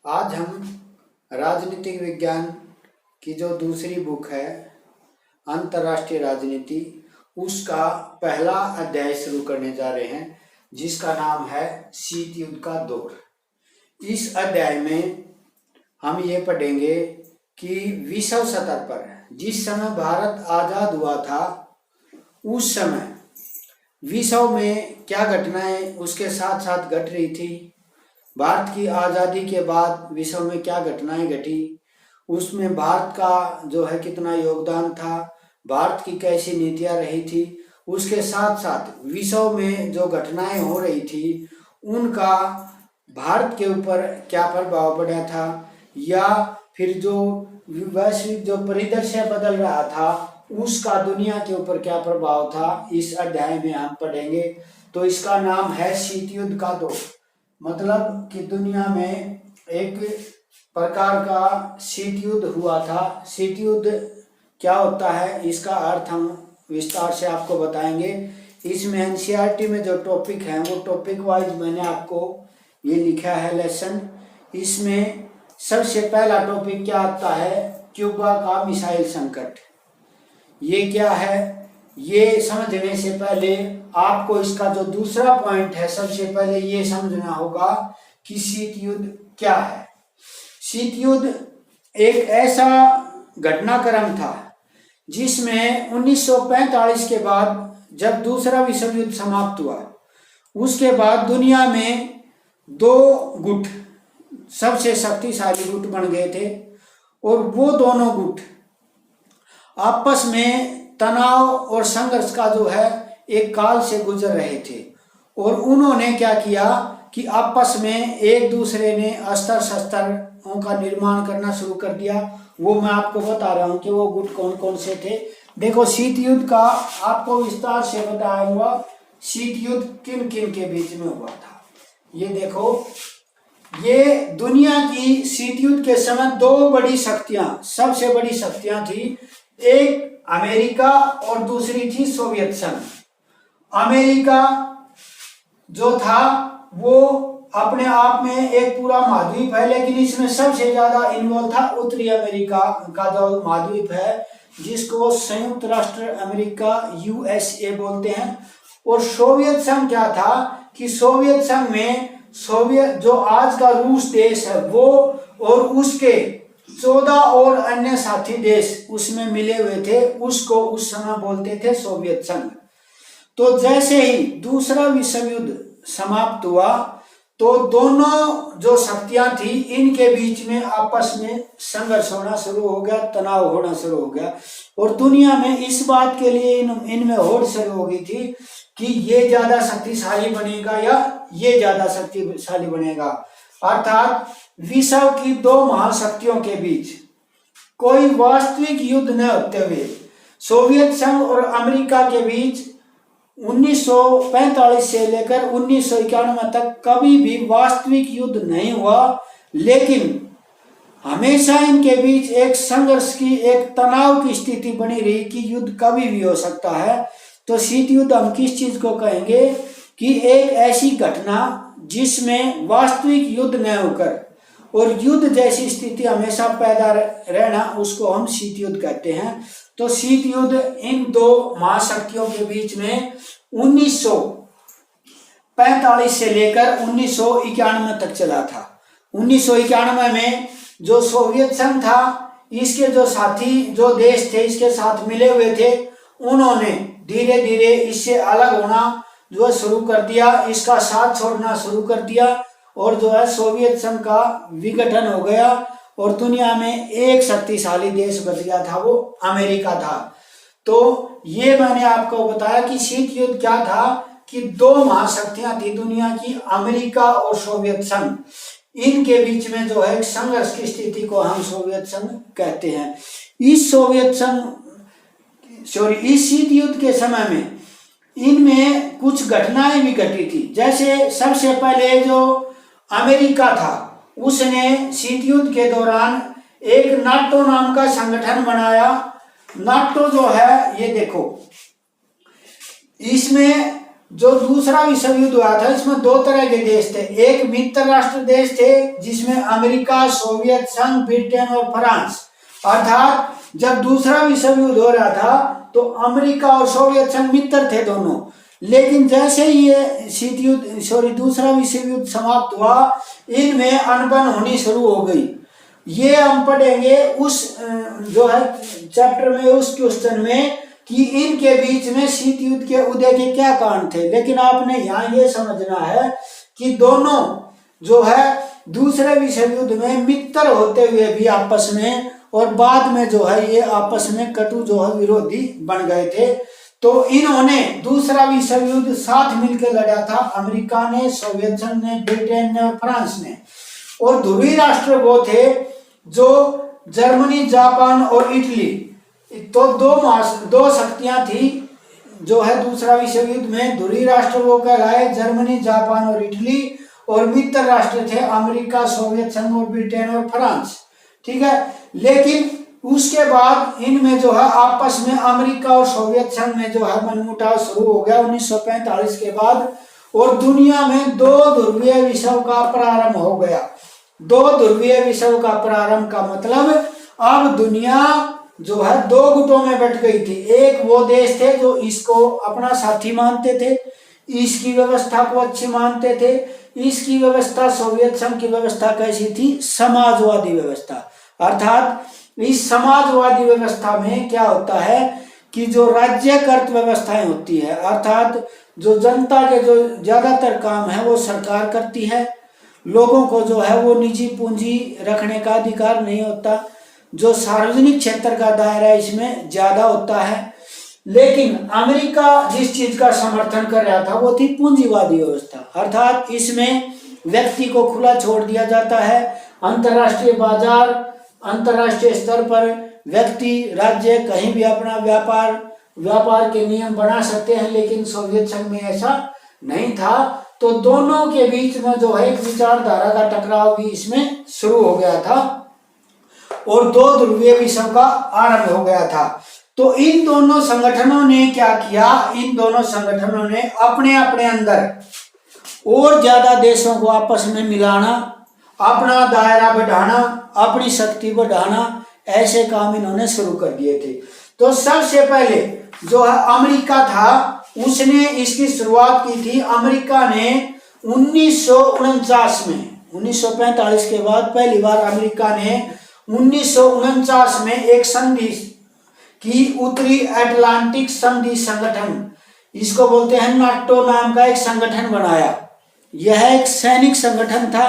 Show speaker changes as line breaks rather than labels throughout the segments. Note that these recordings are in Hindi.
आज हम राजनीतिक विज्ञान की जो दूसरी बुक है अंतर्राष्ट्रीय राजनीति, उसका पहला अध्याय शुरू करने जा रहे हैं, जिसका नाम है शीत युद्ध का दौर। इस अध्याय में हम ये पढ़ेंगे कि विश्व सतह पर जिस समय भारत आज़ाद हुआ था, उस समय विश्व में क्या घटनाएं उसके साथ साथ घट रही थी, भारत की आज़ादी के बाद विश्व में क्या घटनाएं घटी, उसमें भारत का जो है कितना योगदान था, भारत की कैसी नीतियां रही थी, उसके साथ साथ विश्व में जो घटनाएं हो रही थी उनका भारत के ऊपर क्या प्रभाव पड़ा था, या फिर जो वैश्विक जो परिदृश्य बदल रहा था उसका दुनिया के ऊपर क्या प्रभाव था, इस अध्याय में हम पढ़ेंगे। तो इसका नाम है शीत युद्ध का दौर। मतलब कि दुनिया में एक प्रकार का शीत युद्ध हुआ था। शीत युद्ध क्या होता है, इसका अर्थ हम विस्तार से आपको बताएंगे। इसमें एनसीईआरटी में जो टॉपिक है वो टॉपिक वाइज मैंने आपको ये लिखा है लेसन। इसमें सबसे पहला टॉपिक क्या आता है, क्यूबा का मिसाइल संकट। ये क्या है, ये समझने से पहले आपको इसका जो दूसरा पॉइंट है, सबसे पहले ये समझना होगा कि शीत युद्ध क्या है। शीत युद्ध एक ऐसा घटनाक्रम था जिसमें 1945 के बाद जब दूसरा विश्व युद्ध समाप्त हुआ, उसके बाद दुनिया में दो गुट सबसे शक्तिशाली गुट बन गए थे, और वो दोनों गुट आपस में तनाव और संघर्ष का जो है एक काल से गुजर रहे थे। और उन्होंने क्या किया कि आपस में एक दूसरे ने अस्त्र शस्त्रों का निर्माण करना शुरू कर दिया। वो मैं आपको बता रहा हूँ कि वो गुट कौन कौन से थे। देखो, शीत युद्ध का आपको विस्तार से बताया हुआ, शीत युद्ध किन किन के बीच में हुआ था। ये देखो, ये दुनिया की शीत युद्ध के समय दो बड़ी शक्तियां, सबसे बड़ी शक्तियां थी, एक अमेरिका और दूसरी थी सोवियत संघ। अमेरिका जो था वो अपने आप में एक पूरा महाद्वीप है, लेकिन इसमें सबसे ज्यादा इन्वॉल्व था उत्तरी अमेरिका का जो महाद्वीप है, जिसको संयुक्त राष्ट्र अमेरिका यूएसए बोलते हैं। और सोवियत संघ क्या था कि सोवियत संघ में सोवियत जो आज का रूस देश है वो और उसके 14 और अन्य साथी देश उसमें मिले हुए थे, उसको उस समय बोलते थे सोवियत संघ। तो जैसे ही दूसरा विश्व युद्ध समाप्त हुआ तो दोनों जो शक्तियां थी इनके बीच में आपस में संघर्ष होना शुरू हो गया, तनाव होना शुरू हो गया। और दुनिया में इस बात के लिए इनमें होड़ शुरू हो गई थी कि ये ज्यादा शक्तिशाली बनेगा या ये ज्यादा शक्तिशाली बनेगा। अर्थात विश्व की दो महाशक्तियों के बीच कोई वास्तविक युद्ध न होते हुए सोवियत संघ और अमेरिका के बीच 1945 से लेकर 1991 तक कभी भी वास्तविक युद्ध नहीं हुआ, लेकिन हमेशा इनके बीच एक संघर्ष की, एक तनाव की स्थिति बनी रही कि युद्ध कभी भी हो सकता है। तो शीत युद्ध हम किस चीज को कहेंगे कि एक ऐसी घटना जिसमें वास्तविक युद्ध न होकर और युद्ध जैसी स्थिति हमेशा पैदा रहना, उसको हम शीत युद्ध कहते हैं। तो शीत युद्ध इन दो महाशक्तियों के बीच में 1945 से लेकर 1991 तक चला था। 1991 में जो सोवियत संघ था, इसके जो साथी जो देश थे इसके साथ मिले हुए थे, उन्होंने धीरे धीरे इससे अलग होना जो शुरू कर दिया, इसका साथ छोड़ना शुरू कर दिया, और जो है सोवियत संघ का विघटन हो गया और दुनिया में एक शक्तिशाली देश बच गया था, वो अमेरिका था। तो ये मैंने आपको बताया कि शीत युद्ध क्या था कि दो महाशक्तियां थी दुनिया की, अमेरिका और सोवियत संघ। इनके बीच में जो है संघर्ष की स्थिति को हम सोवियत संघ कहते हैं। इस शीत युद्ध के समय में इनमें कुछ घटनाएं भी घटी थी। जैसे सबसे पहले जो अमेरिका था, उसने शीत युद्ध के दौरान एक नाटो नाम का संगठन बनाया। नाटो जो है, ये देखो, इसमें जो दूसरा विश्व युद्ध हुआ था इसमें दो तरह के देश थे। एक मित्र राष्ट्र देश थे जिसमें अमेरिका, सोवियत संघ, ब्रिटेन और फ्रांस। अर्थात जब दूसरा विश्व युद्ध हो रहा था तो अमेरिका और सोवियत संघ मित्र थे दोनों। लेकिन जैसे ही ये दूसरा विश्व युद्ध समाप्त हुआ, इनमें अनबन होनी शुरू हो गई। ये हम पढ़ेंगे उस जो है चैप्टर में, उस क्वेश्चन में, कि इनके बीच में शीत युद्ध के उदय के क्या कारण थे। लेकिन आपने यहाँ ये समझना है कि दोनों जो है दूसरे विश्व युद्ध में मित्र होते हुए भी आपस में, और बाद में जो है ये आपस में कटु जो है विरोधी बन गए थे। तो इन्होंने दूसरा विश्व युद्ध साथ मिलकर लड़ा था, अमेरिका ने, सोवियत संघ ने, ब्रिटेन ने और फ्रांस ने। और ध्रुवीय राष्ट्र वो थे जो जर्मनी, जापान और इटली। तो दो शक्तियां थी जो है दूसरा विश्व युद्ध में। ध्रुवीय राष्ट्र वो कहलाए जर्मनी, जापान और इटली, और मित्र राष्ट्र थे अमेरिका, सोवियत संघ और ब्रिटेन और फ्रांस। ठीक है। लेकिन उसके बाद इनमें जो है आपस में अमेरिका और सोवियत संघ में जो है मनमुटाव शुरू हो गया 1945 के बाद, और दुनिया में दो ध्रुवीय विश्व का प्रारंभ हो गया। दो ध्रुवीय विश्व का प्रारंभ का मतलब अब दुनिया जो है दो गुटों में बट गई थी। एक वो देश थे जो इसको अपना साथी मानते थे, इसकी व्यवस्था को अच्छी मानते थे। इसकी व्यवस्था, सोवियत संघ की व्यवस्था कैसी थी? समाजवादी व्यवस्था। अर्थात इस समाजवादी व्यवस्था में क्या होता है कि जो राज्यकृत व्यवस्थाएं होती है, अर्थात जो जनता के जो ज्यादातर काम है वो सरकार करती है। लोगों को जो है वो निजी पूंजी रखने का अधिकार नहीं होता। जो सार्वजनिक क्षेत्र का दायरा इसमें ज्यादा होता है। लेकिन अमेरिका जिस चीज का समर्थन कर रहा था वो थी पूंजीवादी व्यवस्था। अर्थात इसमें व्यक्ति को खुला छोड़ दिया जाता है। अंतर्राष्ट्रीय बाजार, अंतर्राष्ट्रीय स्तर पर व्यक्ति, राज्य कहीं भी अपना व्यापार के नियम बना सकते हैं। लेकिन सोवियत संघ में ऐसा नहीं था। तो दोनों के बीच में जो है एक विचारधारा का टकराव भी इसमें शुरू हो गया था, और दो ध्रुवीय विश्व का आरंभ हो गया था। तो इन दोनों संगठनों ने क्या किया? इन दोनों संगठनों ने अपने अपने अंदर और ज्यादा देशों को आपस में मिलाना, अपना दायरा बढ़ाना, अपनी शक्ति बढ़ाना, ऐसे काम इन्होंने शुरू कर दिए थे। तो सबसे पहले जो है अमेरिका था, उसने इसकी शुरुआत की थी। अमेरिका ने 1949 में, 1945 के बाद पहली बार अमेरिका ने 1949 में एक संधि की, उत्तरी अटलांटिक संधि संगठन, इसको बोलते हैं नाटो नाम का एक संगठन बनाया। यह एक सैनिक संगठन था।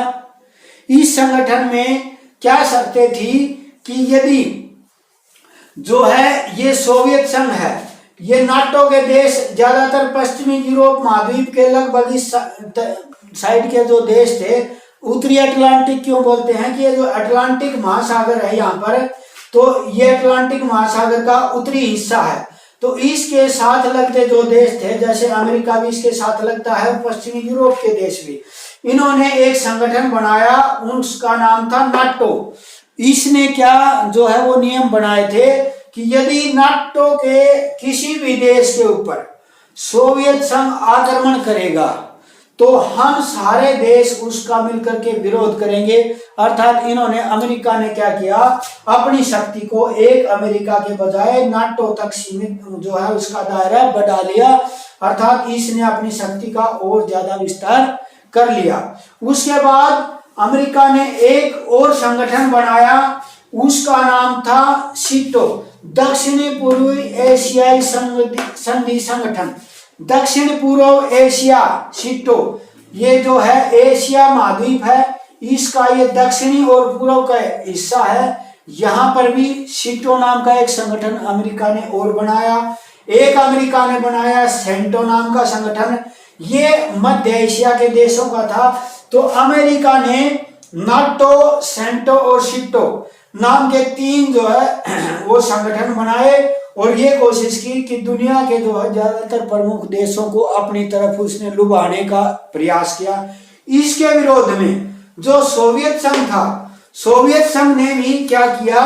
इस संगठन में क्या शर्तें थी कि यदि जो है ये सोवियत संघ है, ये नाटो के देश ज्यादातर पश्चिमी यूरोप महाद्वीप के लगभग इस साइड के जो देश थे, उत्तरी अटलांटिक क्यों बोलते हैं कि ये जो अटलांटिक महासागर है यहाँ पर, तो ये अटलांटिक महासागर का उत्तरी हिस्सा है। तो इसके साथ लगते जो देश थे, जैसे अमेरिका भी इसके साथ लगता है, पश्चिमी यूरोप के देश भी, इन्होंने एक संगठन बनाया, उसका नाम था नाटो। इसने क्या जो है वो नियम बनाए थे कि यदि नाटो के किसी भी देश के ऊपर सोवियत संघ आक्रमण करेगा तो हम सारे देश उसका मिलकर के विरोध करेंगे। अर्थात इन्होंने, अमेरिका ने क्या किया, अपनी शक्ति को एक अमेरिका के बजाय नाटो तक सीमित जो है उसका दायरा बढ़ा लिया। अर्थात इसने अपनी शक्ति का और ज्यादा विस्तार कर लिया। उसके बाद अमेरिका ने एक और संगठन बनाया, उसका नाम था सीटो, दक्षिणी पूर्वी एशियाई संधि संगठन। दक्षिण पूर्व एशिया, सीटो, ये जो है एशिया महाद्वीप है, इसका ये दक्षिणी और पूर्व का हिस्सा है। यहाँ पर भी सीटो नाम का एक संगठन अमेरिका ने और बनाया। एक अमेरिका ने बनाया सेंटो नाम का संगठन, ये मध्य एशिया के देशों का था। तो अमेरिका ने नाटो, सेंटो और सीटो नाम के तीन जो है वो संगठन बनाए, और ये कोशिश की कि दुनिया के जो है ज्यादातर प्रमुख देशों को अपनी तरफ उसने लुभाने का प्रयास किया। इसके विरोध में जो सोवियत संघ था, सोवियत संघ ने भी क्या किया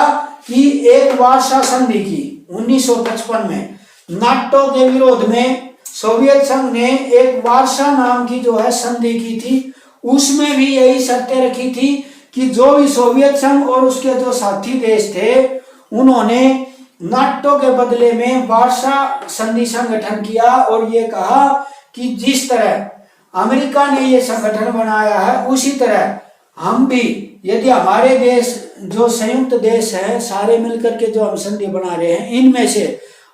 कि एक वार्सा संधि की 1955 में। नाटो के विरोध में सोवियत संघ ने एक वार्सा नाम की जो है संधि की थी, उसमें भी यही शर्तें रखी थी कि जो भी सोवियत संघ और उसके जो साथी देश थे उन्होंने नाटो के बदले में वार्सा संधि संगठन किया और ये कहा कि जिस तरह अमेरिका ने ये संगठन बनाया है उसी तरह हम भी, यदि हमारे देश जो संयुक्त देश है सारे मिलकर के जो हम संधि बना रहे हैं, इनमें से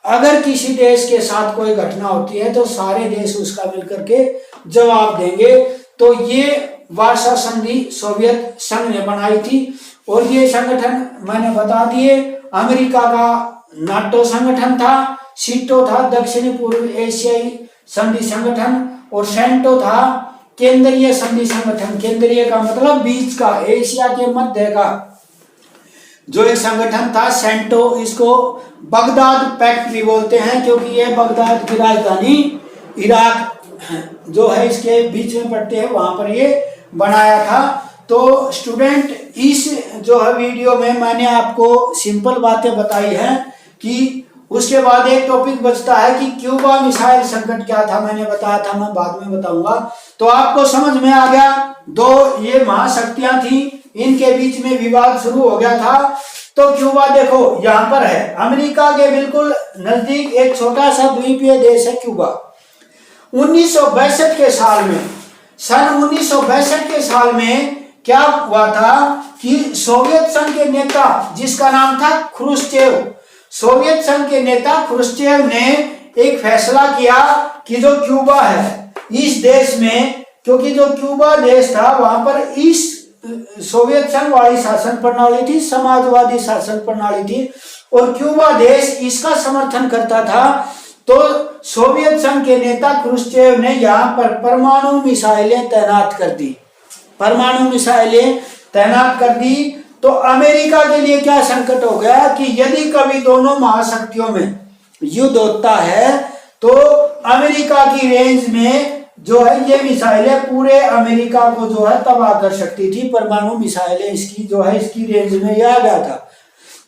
अगर किसी देश के साथ कोई घटना होती है तो सारे देश उसका मिलकर के जवाब देंगे। तो ये वार्सा संधि सोवियत संघ ने बनाई थी और ये संगठन मैंने बता दिए, अमेरिका का नाटो संगठन था, सीटो था दक्षिणी पूर्व एशियाई संधि संगठन, और सेंटो था केंद्रीय संधि संगठन। केंद्रीय का मतलब बीच का, एशिया के मध्य का जो एक संगठन था सेंटो। इसको बगदाद पैक्ट भी बोलते हैं क्योंकि ये बगदाद की राजधानी इराक जो है इसके बीच में पड़ते हैं, वहां पर ये बनाया था। तो स्टूडेंट, इस जो है वीडियो में मैंने आपको सिंपल बातें बताई हैं कि उसके बाद एक टॉपिक बचता है कि क्यूबा मिसाइल संकट क्या था, मैंने बताया था, मैं बाद में बताऊंगा। तो आपको समझ में आ गया, दो ये महाशक्तियां थी, इनके बीच में विवाद शुरू हो गया था। तो क्यूबा देखो यहाँ पर है, अमेरिका के बिल्कुल नजदीक एक छोटा सा द्वीपीय देश है क्यूबा। 1962 के साल में, सन 1962 के साल में क्या हुआ था कि सोवियत संघ के नेता जिसका नाम था क्रुश्चेव, सोवियत संघ के नेता क्रुश्चेव ने एक फैसला किया कि जो क्यूबा है इस देश में, क्योंकि जो क्यूबा देश था वहां पर इस सोवियत संघ वाली शासन प्रणाली थी, समाजवादी शासन प्रणाली थी, और क्यूबा देश इसका समर्थन करता था। तो सोवियत संघ के नेता क्रुश्चेव ने यहाँ पर परमाणु मिसाइलें तैनात कर दी, परमाणु मिसाइलें तैनात कर दी। तो अमेरिका के लिए क्या संकट हो गया कि यदि कभी दोनों महाशक्तियों में युद्ध होता है तो अमेरिका की रेंज में जो है ये मिसाइलें पूरे अमेरिका को जो है तबाह कर सकती थी। परमाणु मिसाइलें इसकी जो है इसकी रेंज में ये आ गया था।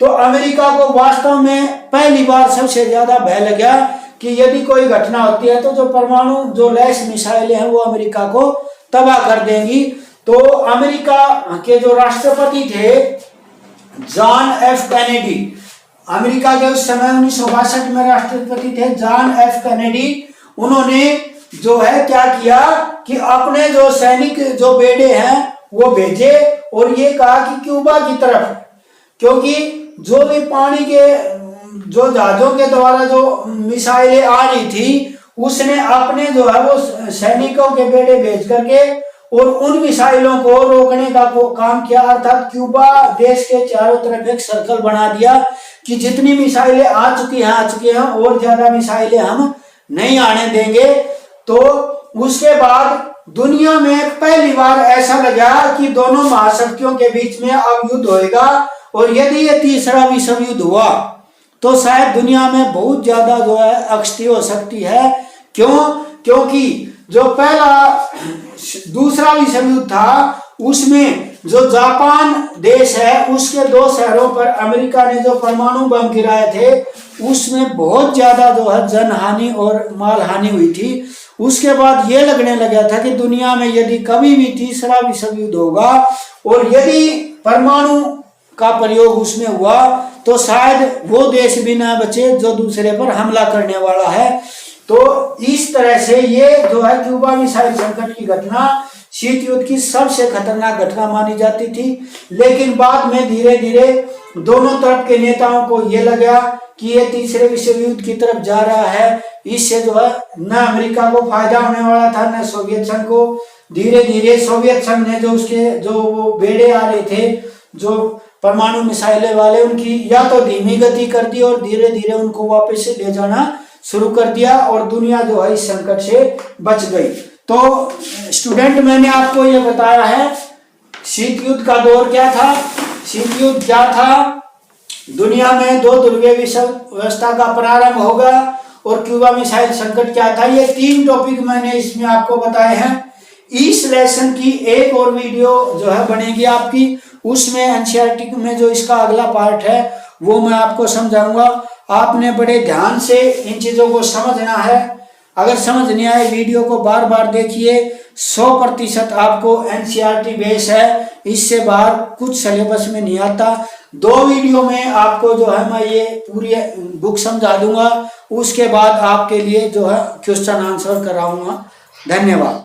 तो अमेरिका को वास्तव में पहली बार सबसे ज्यादा भय लगा कि यदि कोई घटना होती है तो जो परमाणु जो लैस मिसाइलें हैं वो अमेरिका को तबाह कर देंगी। तो अमेरिका के जो राष्ट्रपति थे जॉन एफ कैनेडी, अमेरिका के उस समय 1962 में राष्ट्रपति थे जॉन एफ कैनेडी, उन्होंने जो है क्या किया कि अपने जो सैनिक जो बेड़े हैं वो भेजे और ये कहा कि क्यूबा की तरफ, क्योंकि जो भी पानी के जो जहाजों के द्वारा जो मिसाइलें आ रही थी उसने अपने जो है वो सैनिकों के बेड़े भेज करके और उन मिसाइलों को रोकने का काम किया, अर्थात क्यूबा देश के चारों तरफ एक सर्कल बना दिया कि जितनी मिसाइलें आ चुकी हैं और ज्यादा मिसाइलें हम नहीं आने देंगे। तो उसके बाद दुनिया में पहली बार ऐसा लगा कि दोनों महाशक्तियों के बीच में अब युद्ध होएगा, और यदि ये तीसरा विश्व युद्ध हुआ तो शायद दुनिया में बहुत ज्यादा जो है अक्षति हो सकती है। क्यों? क्योंकि जो पहला दूसरा विश्व युद्ध था उसमें जो जापान देश है उसके 2 शहरों पर अमेरिका ने जो परमाणु बम गिराए थे उसमें बहुत ज्यादा जो है जनहानि और माल हानि हुई थी। उसके बाद ये लगने लगा था कि दुनिया में यदि कभी भी तीसरा विश्व युद्ध होगा और यदि परमाणु का प्रयोग उसमें हुआ तो शायद वो देश भी ना बचे जो दूसरे पर हमला करने वाला है। तो इस तरह से ये जो है क्यूबा मिसाइल संकट की घटना शीत युद्ध की सबसे खतरनाक घटना मानी जाती थी। लेकिन बाद में धीरे धीरे दोनों तरफ के नेताओं को ये लगा कि ये तीसरे विश्व युद्ध की तरफ जा रहा है, इससे जो है न अमेरिका को फायदा होने वाला था न सोवियत संघ को। धीरे धीरे सोवियत संघ ने जो उसके जो वो बेड़े आ रहे थे जो परमाणु मिसाइलें वाले, उनकी या तो धीमी गति कर दी और धीरे धीरे उनको वापस से ले जाना शुरू कर दिया और दुनिया जो है इस संकट से बच गई। तो स्टूडेंट, मैंने आपको ये बताया है शीत युद्ध का दौर क्या था, शीत युद्ध क्या था, दुनिया में 2 ध्रुवीय विश्व व्यवस्था का प्रारंभ होगा और क्यूबा मिसाइल संकट क्या था। ये 3 टॉपिक मैंने इसमें आपको बताए हैं। इस लेसन की एक और वीडियो जो है बनेगी आपकी, उसमें एनसीईआरटी में जो इसका अगला पार्ट है वो मैं आपको समझाऊंगा। आपने बड़े ध्यान से इन चीजों को समझना है। अगर समझ नहीं आए वीडियो को बार बार देखिए। 100% आपको NCERT बेस है, इससे बाहर कुछ सिलेबस में नहीं आता। 2 वीडियो में आपको जो है मैं ये पूरी बुक समझा दूंगा, उसके बाद आपके लिए जो है क्वेश्चन आंसर कराऊंगा। धन्यवाद।